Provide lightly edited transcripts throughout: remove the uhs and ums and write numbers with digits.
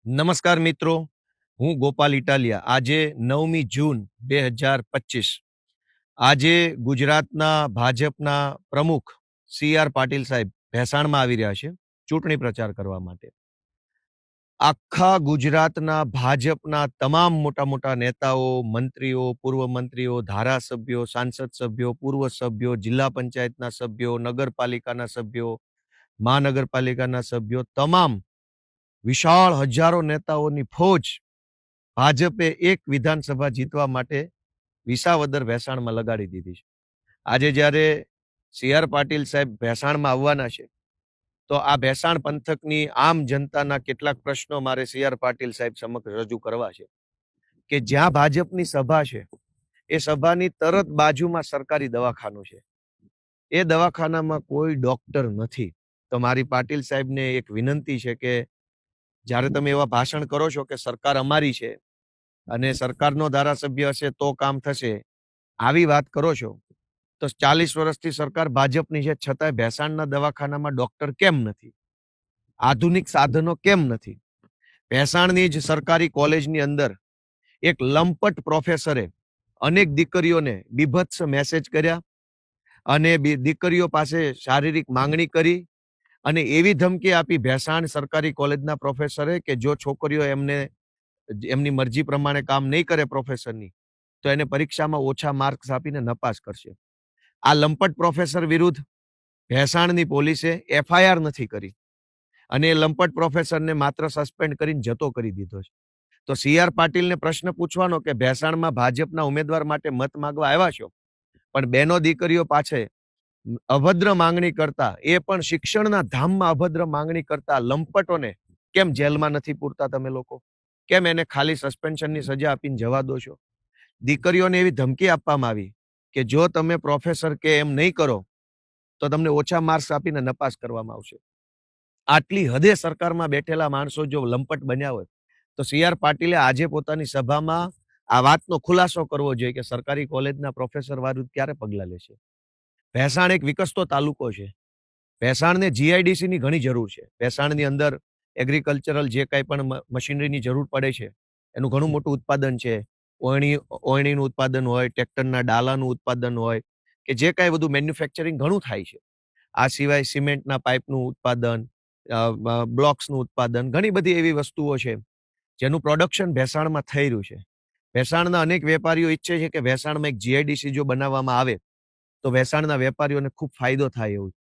નમસ્કાર મિત્રો, હું ગોપાલ ઇટાલિયા. આજે 9મી જૂન 2025. આજે ગુજરાતના ભાજપના પ્રમુખ સી.આર. પાટીલ સાહેબ ભેસાણમાં આવી રહ્યા છે ચૂંટણી પ્રચાર કરવા માટે. આખા ગુજરાતના ભાજપના તમામ મોટા મોટા નેતાઓ, મંત્રીઓ, પૂર્વ મંત્રીઓ, ધારાસભ્યો, સાંસદ સભ્યો, પૂર્વ સભ્યો, જિલ્લા પંચાયતના સભ્યો, નગરપાલિકાના સભ્યો, મહાનગરપાલિકાના સભ્યો, તમામ વિશાળ હજારો નેતાઓની ફોજ ભાજપે એક વિધાનસભા જીતવા માટે વિસાવદર ભેસાણમાં લગાડી દીધી છે. આજે જ્યારે સી.આર. પાટીલ સાહેબ ભેસાણમાં આવવાના છે, તો આ ભેસાણ પંથકની આમ જનતાના કેટલાક પ્રશ્નો મારે સી.આર. પાટીલ સાહેબ સમક્ષ રજૂ કરવા છે કે જ્યાં ભાજપની સભા છે, એ સભાની તરત બાજુમાં સરકારી દવાખાનું છે. એ દવાખાનામાં કોઈ ડોક્ટર નથી. તો મારી પાટીલ સાહેબને એક વિનંતી છે કે જ્યારે તમે એવા ભાષણ કરો છો કે સરકાર અમારી છે અને સરકારનો ધારાસભ્ય હશે તો કામ થશે, આવી વાત કરો છો, તો 40 વર્ષથી સરકાર ભાજપની છે, છતાંય ભેસાણના દવાખાનામાં ડોક્ટર કેમ નથી? આધુનિક સાધનો કેમ નથી? ભેસાણની જ સરકારી કોલેજની અંદર એક લંપટ પ્રોફેસરે અનેક દીકરીઓને બીભત્સ મેસેજ કર્યા અને દીકરીઓ પાસે શારીરિક માંગણી કરી અને એવી ધમકી આપી ભેસાણ સરકારી કોલેજના પ્રોફેસરે કે જો છોકરીઓ એમની મરજી પ્રમાણે કામ નહીં કરે પ્રોફેસરની, તો એને પરીક્ષામાં ઓછા માર્ક્સ આપીને નપાસ કરશે. આ લંપટ પ્રોફેસર વિરુદ્ધ ભેસાણની પોલીસે એફઆઈઆર નથી કરી અને એ લંપટ પ્રોફેસરને માત્ર સસ્પેન્ડ કરીને જતો કરી દીધો છે. તો સી.આર. પાટીલને પ્રશ્ન પૂછવાનો કે ભેસાણમાં ભાજપના ઉમેદવાર માટે મત માંગવા આવ્યા છો, પણ બેનો દીકરીઓ પાછે અભદ્ર માંગણી કરતા, એ પણ શિક્ષણના ધામમાં અભદ્ર માંગણી કરતા લંપટોને કેમ જેલમાં નથી પૂરતા તમે લોકો? કેમ એને ખાલી સસ્પેન્શનની સજા આપીને જવા દો છો? દીકરીઓને એવી ધમકી આપવામાં આવી કે જો તમે પ્રોફેસર કે એમ નહીં કરો તો તમને ઓછા માર્ક્સ આપીને નપાસ કરવામાં આવશે. આટલી હદે સરકારમાં બેઠેલા માણસો જો લંપટ બન્યા હોય, તો સી.આર. પાટીલે આજે પોતાની સભામાં આ વાતનો ખુલાસો કરવો જોઈએ કે સરકારી કોલેજના પ્રોફેસર વિરુદ્ધ ક્યારે પગલાં લેશે. ભેસાણ એક વિકસતો તાલુકો છે. ભેસાણને જીઆઈડીસીની ઘણી જરૂર છે. ભેસાણની અંદર એગ્રીકલ્ચરલ જે કાંઈ પણ મશીનરીની જરૂર પડે છે, એનું ઘણું મોટું ઉત્પાદન છે. ઓયણીનું ઉત્પાદન હોય, ટ્રેક્ટરના ડાલાનું ઉત્પાદન હોય, કે જે કાંઈ બધું મેન્યુફેક્ચરિંગ ઘણું થાય છે. આ સિવાય સિમેન્ટના પાઇપનું ઉત્પાદન, બ્લોક્સનું ઉત્પાદન, ઘણી બધી એવી વસ્તુઓ છે જેનું પ્રોડક્શન ભેસાણમાં થઈ રહ્યું છે. ભેસાણના અનેક વેપારીઓ ઈચ્છે છે કે ભેસાણમાં એક જીઆઈડીસી જો બનાવવામાં આવે તો ભેસાણના વેપારીઓને ખૂબ ફાયદો થાય એવું.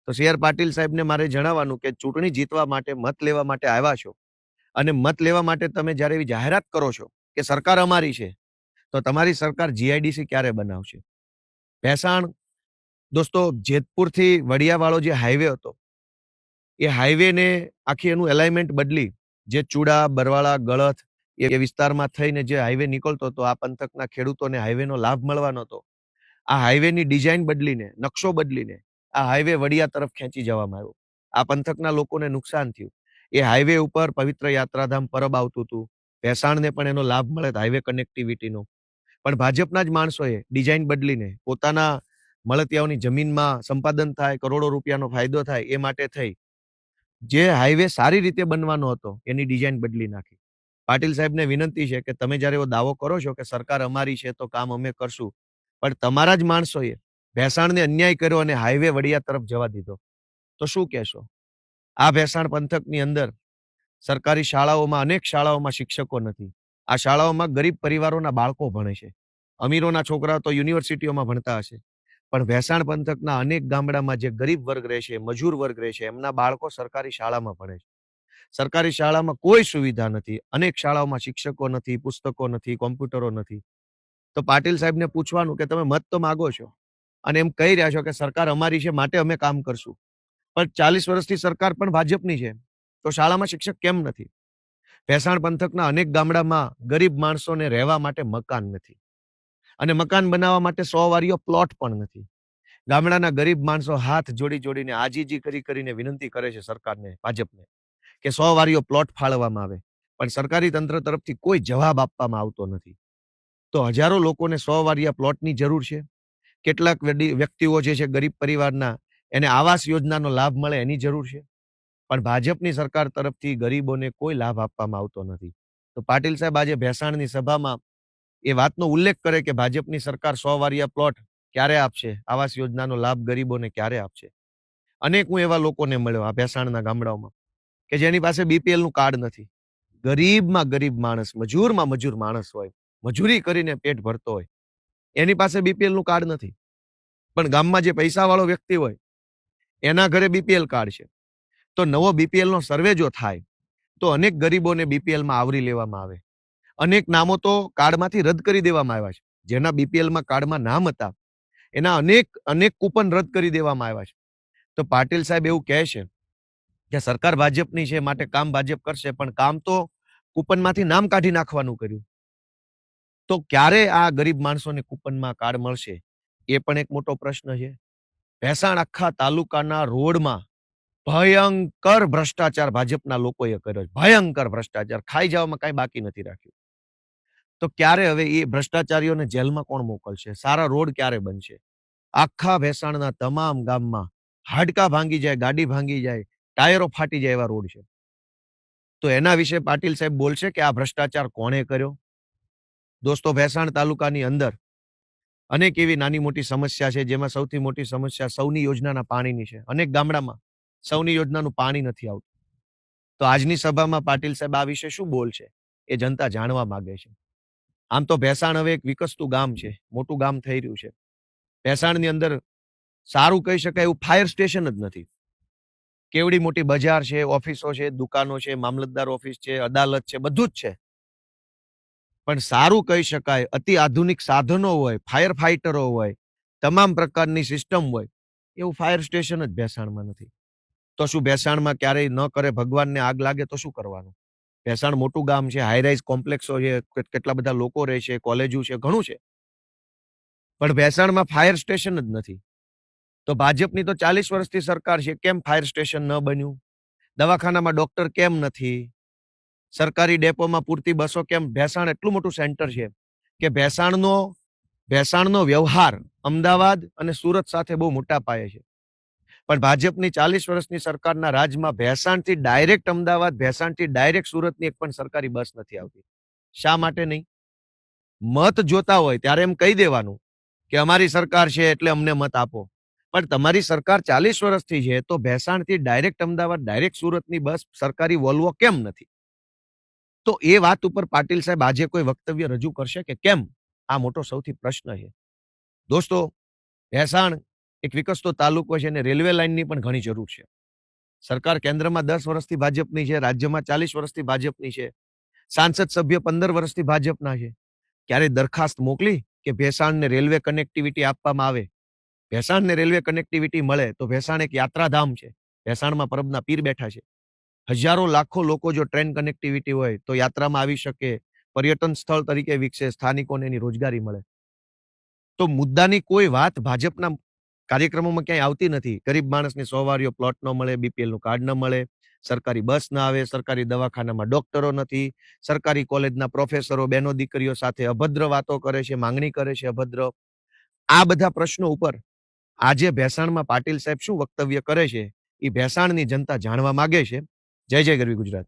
તો સી.આર. પાટીલ સાહેબને મારે જણાવવાનું કે ચૂંટણી જીતવા માટે, મત લેવા માટે આવ્યા છો અને મત લેવા માટે તમે જ્યારે એવી જાહેરાત કરો છો કે સરકાર અમારી છે, તો તમારી સરકાર જીઆઈડીસી ક્યારે બનાવશે? ભેસાણ દોસ્તો, જેતપુરથી વડિયાવાળો જે હાઈવે હતો, એ હાઈવેને આખી એનું એલાઇનમેન્ટ બદલી, જે ચૂડા, બરવાળા, ગળથ એ વિસ્તારમાં થઈને જે હાઈવે નીકળતો હતો, આ પંથકના ખેડૂતોને હાઈવેનો લાભ મળવાનો હતો. આ હાઈવેની ડિઝાઇન બદલીને, નકશો બદલીને આ હાઈવે વડિયા તરફ ખેંચી જવામાં આવ્યો. આ પંથકના લોકોને નુકસાન થયું. એ હાઈવે ઉપર પવિત્ર યાત્રાધામ પરબ આવતું હતું. ભેસાણને પણ એનો લાભ મળે હાઈવે કનેક્ટિવિટીનો. પણ ભાજપના જ માણસોએ ડિઝાઇન બદલીને પોતાના મળતિયાઓની જમીનમાં સંપાદન થાય, કરોડો રૂપિયાનો ફાયદો થાય, એ માટે થઈ જે હાઈવે સારી રીતે બનવાનો હતો એની ડિઝાઇન બદલી નાખી. પાટીલ સાહેબને વિનંતી છે કે તમે જ્યારે એવો દાવો કરો છો કે સરકાર અમારી છે તો કામ અમે કરશું, પણ તમારા જ માણસોએ ભેસાણને અન્યાય કર્યો અને હાઈવે વડિયા તરફ જવા દીધો, તો શું કહેશો? આ ભેસાણ પંથકની અંદર સરકારી શાળાઓમાં, અનેક શાળાઓમાં શિક્ષકો નથી. આ શાળાઓમાં ગરીબ પરિવારોના બાળકો ભણે છે. અમીરોના છોકરાઓ તો યુનિવર્સિટીઓમાં ભણતા હશે, પણ ભેસાણ પંથકના અનેક ગામડામાં જે ગરીબ વર્ગ રહે છે, મજૂર વર્ગ રહે છે, એમના બાળકો સરકારી શાળામાં ભણે છે. સરકારી શાળામાં કોઈ સુવિધા નથી. અનેક શાળાઓમાં શિક્ષકો નથી, પુસ્તકો નથી, કોમ્પ્યુટરો નથી. તો પાટીલ સાહેબને પૂછવાનું કે તમે મત તો માગો છો અને એમ કહી રહ્યા છો કે સરકાર અમારી છે માટે અમે કામ કરશું, પણ 40 વર્ષથી સરકાર પણ ભાજપની છે, તો શાળામાં શિક્ષક કેમ નથી? ભેસાણ પંથકના અનેક ગામડામાં ગરીબ માણસોને રહેવા માટે મકાન નથી અને મકાન બનાવવા માટે 100 વારીઓ પ્લોટ પણ નથી. ગામડાના ગરીબ માણસો હાથ જોડી જોડીને, આજીજી કરીને વિનંતી કરે છે સરકારને, ભાજપને, કે 100 વારીઓ પ્લોટ ફાળવવામાં આવે, પણ સરકારી તંત્ર તરફથી કોઈ જવાબ આપવામાં આવતો નથી. તો હજારો લોકોને 100 વારિયા પ્લોટની જરૂર છે. કેટલાક વ્યક્તિઓ જે છે ગરીબ પરિવારના, એને આવાસ યોજનાનો લાભ મળે એની જરૂર છે. પણ ભાજપની સરકાર તરફથી ગરીબોને કોઈ લાભ આપવામાં આવતો નથી. તો પાટીલ સાહેબ આજે ભેંસાણની સભામાં એ વાતનો ઉલ્લેખ કરે કે ભાજપની સરકાર 100 વારિયા પ્લોટ ક્યારે આપશે, આવાસ યોજનાનો લાભ ગરીબોને ક્યારે આપશે. અનેક હું એવા લોકોને મળ્યો આ ભેંસાણના ગામડાઓમાં કે જેની પાસે બીપીએલ નું કાર્ડ નથી. ગરીબમાં ગરીબ માણસ, મજૂરમાં મજૂર માણસ હોય, મજૂરી કરીને પેટ ભરતો હોય, એની પાસે બીપીએલ નું કાર્ડ નથી. પણ ગામમાં જે પૈસાવાળો વ્યક્તિ હોય એના ઘરે બીપીએલ કાર્ડ છે. તો નવો બીપીએલ નો સર્વે જો થાય તો અનેક ગરીબોને બીપીએલમાં આવરી લેવામાં આવે. અનેક નામો તો કાર્ડમાંથી રદ કરી દેવામાં આવ્યા છે. જેના બીપીએલમાં કાર્ડમાં નામ હતા એના અનેક અનેક કૂપન રદ કરી દેવામાં આવ્યા છે. તો પાટીલ સાહેબ એવું કહે છે કે સરકાર ભાજપની છે માટે કામ ભાજપ કરશે, પણ કામ તો કૂપનમાંથી નામ કાઢી નાખવાનું કર્યું. તો ક્યારે આ ગરીબ માણસોને કૂપનમાં કાર્ડ મળશે એ પણ એક મોટો પ્રશ્ન છે. ભેંસાણ આખા તાલુકાના રોડમાં ભયંકર ભ્રષ્ટાચાર ભાજપના લોકોએ કર્યો છે. ભયંકર ભ્રષ્ટાચાર, ખાઈ જવામાં કઈ બાકી નથી રાખ્યું. તો ક્યારે હવે એ ભ્રષ્ટાચારીઓને જેલમાં કોણ મોકલશે? સારા રોડ ક્યારે બનશે? આખા ભેંસાણના તમામ ગામમાં હાડકા ભાંગી જાય, ગાડી ભાંગી જાય, ટાયરો ફાટી જાય એવા રોડ છે. તો એના વિશે પાટીલ સાહેબ બોલશે કે આ ભ્રષ્ટાચાર કોણે કર્યો? દોસ્તો, ભેંસાણ તાલુકાની અંદર અનેક એવી નાની મોટી સમસ્યા છે, જેમાં સૌથી મોટી સમસ્યા સૌની યોજનાના પાણીની છે. અનેક ગામડામાં સૌની યોજનાનું પાણી નથી આવતું. તો આજની સભામાં પાટીલ સાહેબ આ વિશે શું બોલશે એ જનતા જાણવા માંગે છે. આમ તો ભેંસાણ હવે એક વિકસતું ગામ છે, મોટું ગામ થઈ રહ્યું છે. ભેંસાણની અંદર સારું કહી શકાય એવું ફાયર સ્ટેશન જ નથી. કેવડી મોટી બજાર છે, ઓફિસો છે, દુકાનો છે, મામલતદાર ઓફિસ છે, અદાલત છે, બધું જ છે. પણ સારું કહી શકાય અતિ આધુનિક સાધનો હોય, ફાયર ફાઈટરો હોય, તમામ પ્રકારની સિસ્ટમ હોય એવું ફાયર સ્ટેશન જ ભેંસાણમાં નથી. તો શું ભેંસાણમાં ક્યારેય ન કરે ભગવાનને આગ લાગે તો શું કરવાનું? ભેંસાણ મોટું ગામ છે, હાઈરાઇઝ કોમ્પ્લેક્સો છે, કેટલા બધા લોકો રહે છે, કોલેજો છે, ઘણું છે. પણ ભેંસાણમાં ફાયર સ્ટેશન જ નથી. તો ભાજપની તો 40 વર્ષથી સરકાર છે, કેમ ફાયર સ્ટેશન ન બન્યું? દવાખાનામાં ડોક્ટર કેમ નથી? સરકારી ડેપોમાં પૂરતી બસો કેમ? ભેંસાણ એટલું મોટું સેન્ટર છે કે ભેંસાણનો વ્યવહાર અમદાવાદ અને સુરત સાથે બહુ મોટા પાયે છે. પણ ભાજપની 40 વર્ષની સરકારના રાજમાં ભેંસાણથી ડાયરેક્ટ અમદાવાદ, ભેંસાણથી ડાયરેક્ટ સુરતની એક પણ સરકારી બસ નથી આવતી. શા માટે નહીં? મત જોતા હોય ત્યારે એમ કહી દેવાનું કે અમારી સરકાર છે એટલે અમને મત આપો. પણ તમારી સરકાર 40 વર્ષથી છે તો ભેંસાણથી ડાયરેક્ટ અમદાવાદ, ડાયરેક્ટ સુરતની બસ સરકારી વોલ્વો કેમ નથી? તો એ વાત ઉપર પાટીલ સાહેબ આજે કોઈ વક્તવ્ય રજૂ કરશે કે કેમ? આ મોટો સૌથી પ્રશ્ન છે. દોસ્તો, ભેંસાણ એક વિકસતો તાલુકો છે અને રેલવે લાઇનની પણ ઘણી જરૂર છે. સરકાર કેન્દ્રમાં 10 વર્ષથી ભાજપની છે, રાજ્યમાં 40 વર્ષથી ભાજપની છે, સાંસદ સભ્ય 15 વર્ષથી ભાજપના છે. ક્યારે દરખાસ્ત મોકલી કે ભેંસાણને રેલવે કનેક્ટિવિટી આપવામાં આવે? ભેંસાણને રેલવે કનેક્ટિવિટી મળે તો ભેંસાણ એક યાત્રાધામ છે. ભેંસાણમાં પરબના પીર બેઠા છે. હજારો લાખો લોકો જો ટ્રેન કનેક્ટિવિટી હોય તો યાત્રામાં આવી શકે, પર્યટન સ્થળ તરીકે વિકસે, સ્થાનિકોને એની રોજગારી મળે. તો મુદ્દાની કોઈ વાત ભાજપના કાર્યક્રમોમાં ક્યાંય આવતી નથી. ગરીબ માણસને 100 વારિયો પ્લોટ ન મળે, બીપીએલ નું કાર્ડ ન મળે, સરકારી બસ ના આવે, સરકારી દવાખાનામાં ડોક્ટરો નથી, સરકારી કોલેજના પ્રોફેસરો બહેનો દીકરીઓ સાથે અભદ્ર વાતો કરે છે, માંગણી કરે છે અભદ્ર. આ બધા પ્રશ્નો ઉપર આજે ભેંસાણમાં પાટીલ સાહેબ શું વક્તવ્ય કરે છે એ ભેંસાણની જનતા જાણવા માંગે છે. જય જય ગરવી ગુજરાત.